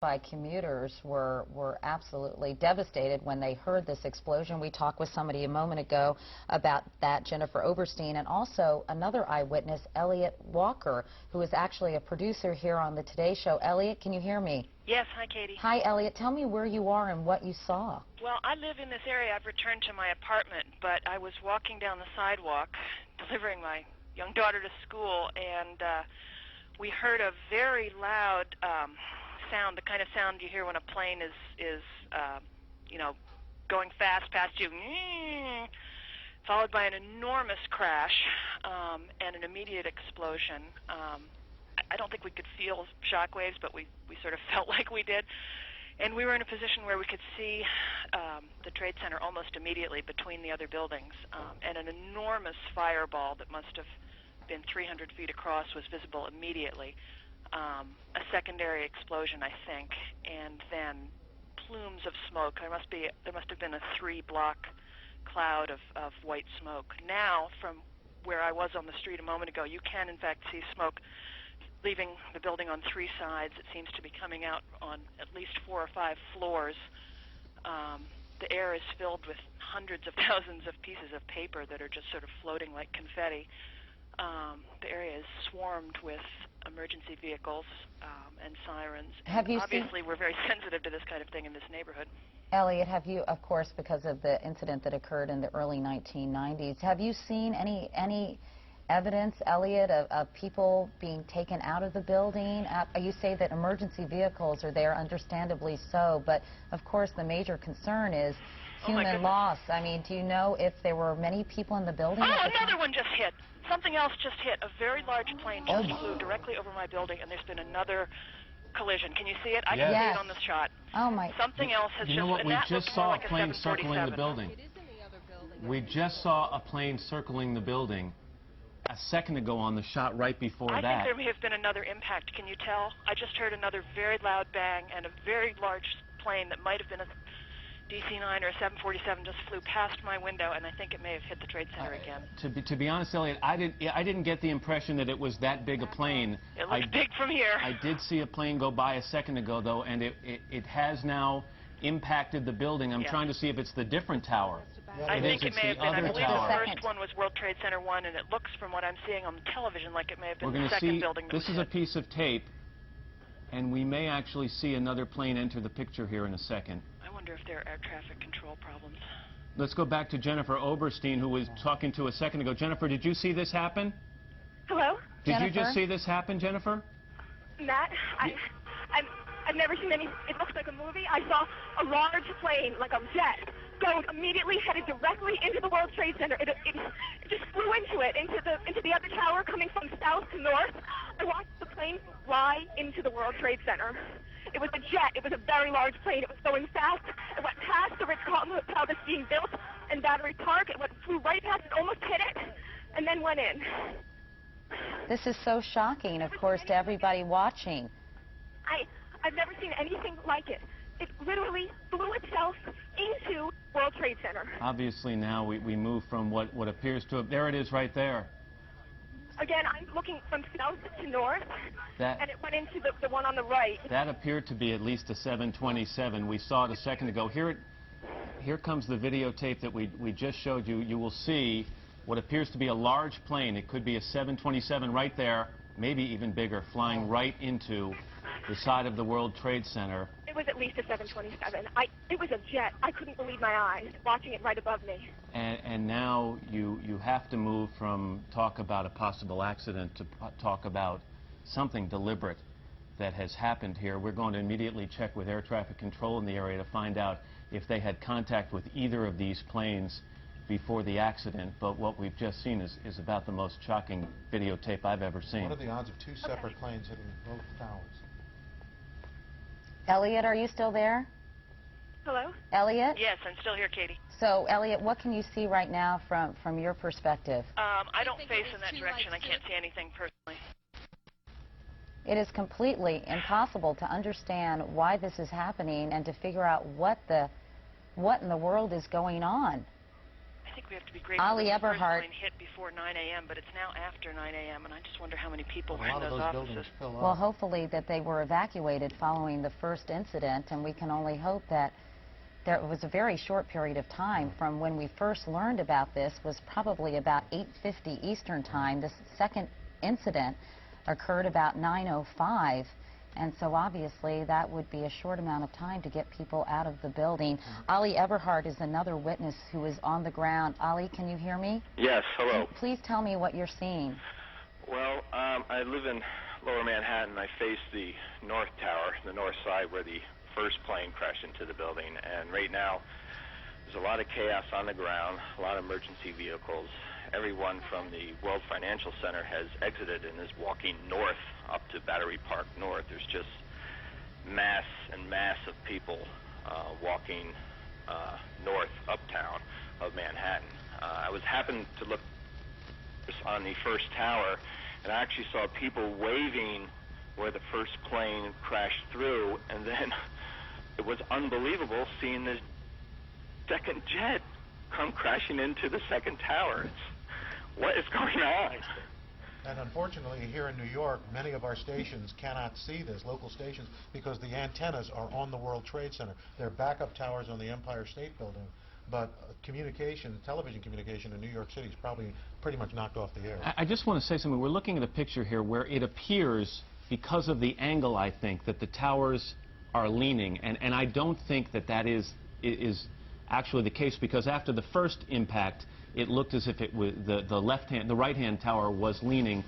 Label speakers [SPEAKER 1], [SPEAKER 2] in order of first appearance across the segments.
[SPEAKER 1] By commuters were absolutely devastated when they heard this explosion. We talked with somebody a moment ago about that, Jennifer Oberstein, and also another eyewitness, Elliot Walker, who is actually a producer here on the Today Show. Elliot, can you hear me?
[SPEAKER 2] Yes, hi Katie.
[SPEAKER 1] Hi Elliot, tell me where you are and what you saw.
[SPEAKER 2] Well, I live in this area. I've returned to my apartment, but I was walking down the sidewalk delivering my young daughter to school, and we heard a very loud sound, the kind of sound you hear when a plane is going fast past you, followed by an enormous crash and an immediate explosion. I don't think we could feel shock waves, but we sort of felt like we did. And we were in a position where we could see the Trade Center almost immediately between the other buildings, and an enormous fireball that must have been 300 feet across was visible immediately. A secondary explosion, I think, and then plumes of smoke. There must have been a 3-block cloud of white smoke. Now, from where I was on the street a moment ago, you can in fact see smoke leaving the building on 3 sides. It seems to be coming out on at least 4 or 5 floors. The air is filled with hundreds of thousands of pieces of paper that are just sort of floating like confetti. The area is swarmed with emergency vehicles and sirens. Obviously, we're very sensitive to this kind of thing in this neighborhood.
[SPEAKER 1] Elliot, have you, of course, because of the incident that occurred in the early 1990s, have you seen any evidence, Elliot, of people being taken out of the building? You say that emergency vehicles are there, understandably so, but of course the major concern is human loss. I mean, do you know if there were many people in the building?
[SPEAKER 2] Oh, another one just hit. Something else just hit. A very large plane just flew directly over my building, and there's been another collision. Can you see it? I can see it on this shot.
[SPEAKER 1] Oh my!
[SPEAKER 2] Something else has
[SPEAKER 3] just. You know what? We just saw a plane circling the building.
[SPEAKER 4] It is in the other building.
[SPEAKER 3] We just saw a plane circling the building a second ago on the shot right before that.
[SPEAKER 2] I think there may have been another impact. Can you tell? I just heard another very loud bang, and a very large plane that might have been a DC-9 or a 747 just flew past my window, and I think it may have hit the Trade Center again.
[SPEAKER 3] To be honest, Elliot, I didn't get the impression that it was that big a plane.
[SPEAKER 2] It looks big from here.
[SPEAKER 3] I did see a plane go by a second ago, though, and it has now impacted the building. I'm trying to see if it's the different tower.
[SPEAKER 2] I think it may have been. I believe the first one was World Trade Center 1, and it looks, from what I'm seeing on the television, like it may have been the second building that was hit.
[SPEAKER 3] This is a piece of tape, and we may actually see another plane enter the picture here in a second.
[SPEAKER 2] I wonder if there are air traffic control problems.
[SPEAKER 3] Let's go back to Jennifer Oberstein, who was talking to a second ago. Jennifer, did you see this happen?
[SPEAKER 5] Hello?
[SPEAKER 3] Did you just see this happen, Jennifer?
[SPEAKER 5] Matt, I've never seen any. It looks like a movie. I saw a large plane, like a jet, go immediately headed directly into the World Trade Center. It just flew into it, into the other tower, coming from south to north. I watched the plane fly into the World Trade Center. It was a jet. It was a very large plane. It was going fast. It went past the Ritz-Carlton Hotel that's being built in Battery Park. It flew right past it, almost hit it, and then went in.
[SPEAKER 1] This is so shocking, of course, to everybody watching.
[SPEAKER 5] I've never seen anything like it. It literally flew itself into World Trade Center.
[SPEAKER 3] Obviously now we move from what appears to have, there it is right there.
[SPEAKER 5] Again, I'm looking from south to north, and it went into the one on the right.
[SPEAKER 3] That appeared to be at least a 727. We saw it a second ago. Here comes the videotape that we just showed you. You will see what appears to be a large plane. It could be a 727 right there, maybe even bigger, flying right into the side of the World Trade Center.
[SPEAKER 5] It was at least a 727. It was a jet. I couldn't believe my eyes watching it right above me.
[SPEAKER 3] And now you have to move from talk about a possible accident to talk about something deliberate that has happened here. We're going to immediately check with air traffic control in the area to find out if they had contact with either of these planes before the accident, but what we've just seen is about the most shocking videotape I've ever seen.
[SPEAKER 6] What are the odds of 2 separate planes hitting both towers?
[SPEAKER 1] Elliot, are you still there?
[SPEAKER 5] Hello?
[SPEAKER 1] Elliot?
[SPEAKER 2] Yes, I'm still here, Katie.
[SPEAKER 1] So, Elliot, what can you see right now from your perspective?
[SPEAKER 2] I don't face in that direction. I can't see anything personally.
[SPEAKER 1] It is completely impossible to understand why this is happening and to figure out what in the world is going on.
[SPEAKER 2] I think we have to be grateful
[SPEAKER 1] Ali
[SPEAKER 2] that the first
[SPEAKER 1] Eberhard.
[SPEAKER 2] plane hit before 9 a.m., but it's now after 9 a.m., and I just wonder how many people
[SPEAKER 6] A
[SPEAKER 2] were in
[SPEAKER 6] lot of
[SPEAKER 2] those
[SPEAKER 6] those
[SPEAKER 2] offices.
[SPEAKER 6] buildings fill
[SPEAKER 1] Well,
[SPEAKER 6] up.
[SPEAKER 1] hopefully that they were evacuated following the first incident, and we can only hope that there was a very short period of time from when we first learned about this was probably about 8:50 Eastern Time. This second incident occurred about 9:05, and so obviously that would be a short amount of time to get people out of the building. Ali Eberhard is another witness who is on the ground. Ali, can you hear me?
[SPEAKER 4] Yes, hello.
[SPEAKER 1] Please tell me what you're seeing.
[SPEAKER 4] Well, I live in Lower Manhattan. I face the north tower, the north side where the first plane crashed into the building, and right now there's a lot of chaos on the ground, a lot of emergency vehicles. Everyone from the World Financial Center has exited and is walking north up to Battery Park North. There's just mass and mass of people walking north uptown of Manhattan. I happened to look on the first tower, and I actually saw people waving where the first plane crashed through, and then it was unbelievable seeing this second jet come crashing into the second tower. What is going on?
[SPEAKER 6] And unfortunately, here in New York, many of our stations cannot see this, local stations, because the antennas are on the World Trade Center. They're backup towers on the Empire State Building, but communication, television communication in New York City is probably pretty much knocked off the air.
[SPEAKER 3] I just want to say something. We're looking at a picture here where it appears, because of the angle, I think, that the towers are leaning, and I don't think that that is actually the case, because after the first impact, it looked as if it was the right-hand tower was leaning,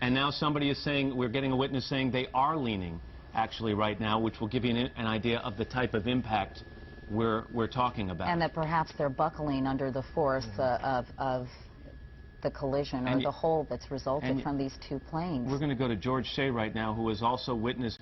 [SPEAKER 3] and now somebody is saying, we're getting a witness saying they are leaning actually right now, which will give you an idea of the type of impact we're talking about.
[SPEAKER 1] And that perhaps they're buckling under the force of the collision or the hole that's resulted from these two planes.
[SPEAKER 3] We're going to go to George Shea right now, who has also witnessed